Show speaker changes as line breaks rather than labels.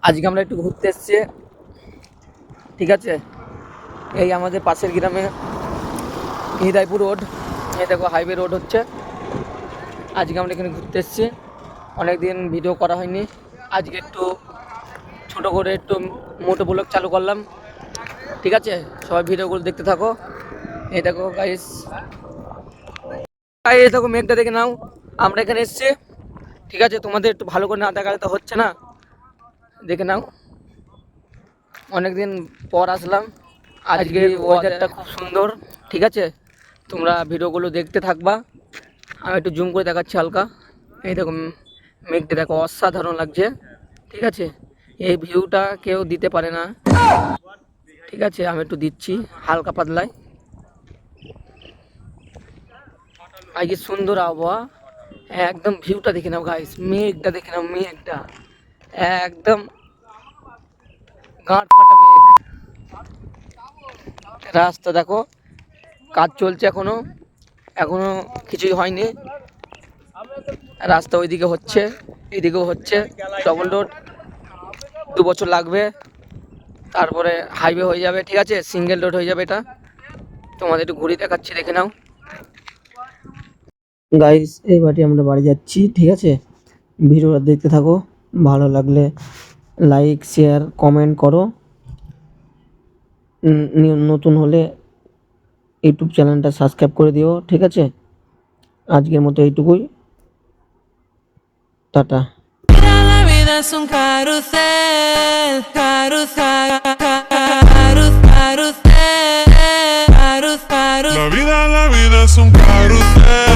আজকে আমরা একটু ঘুরতে এসেছি, ঠিক আছে। এই আমাদের পাশের গ্রামে হৃদয়পুর রোড, এই দেখো হাইওয়ে রোড হচ্ছে। আজকে আমরা এখানে ঘুরতে এসেছি, অনেক দিন ভিডিও করা হয়নি। আজকে একটু ছোট করে একটু মোটো ব্লগ চালু করলাম, ঠিক আছে। সবাই ভিডিওগুলো দেখতে থাকো। এই দেখো গাইস, এই দেখো মেঘটা দেখে নাও। আমরা এখানে এসেছি, ঠিক আছে। তোমাদের একটু ভালো করে না দেখালে তো হচ্ছে না, দেখে নাও। অনেকদিন পর আসলাম, আজকের ওয়েদারটা খুব সুন্দর, ঠিক আছে। তোমরা ভিডিওগুলো দেখতে থাকবা। আমি একটু জুম করে দেখাচ্ছি হালকা। এই দেখো মেঘটা দেখো, অসাধারণ লাগছে, ঠিক আছে। এই ভিউটা কেউ দিতে পারে না, ঠিক আছে। আমি একটু দিচ্ছি হালকা পাতলায়। আজকে সুন্দর আবহাওয়া, একদম ভিউটা দেখে নাও গাইস, মেঘটা দেখে নাও, মেঘটা একদম গাঁট ফাটা মেঘ। রাস্তা দেখো, কাজ চলছে এখনো কিছুই হয়নি। রাস্তা ওইদিকে হচ্ছে, এদিকেও হচ্ছে, ডবল রোড। 2 বছর লাগবে, তারপরে হাইওয়ে হয়ে যাবে, ঠিক আছে। সিঙ্গেল রোড হয়ে যাবে এটা। তোমাদের একটু ঘুরে দেখাচ্ছি, দেখে নাও গাইস। এই বাড়ি আমরা বাড়ি যাচ্ছি, ঠিক আছে। ভিডিওটা দেখতে থাকো, ভালো লাগলে লাইক শেয়ার কমেন্ট করো। নতুন হলে ইউটিউব চ্যানেলটা সাবস্ক্রাইব করে দিও, ঠিক আছে। আজকের মতো এইটুকুই, tata.
La vida es un carrusel, carrusel, carrusel, carrusel.
La vida es un carrusel.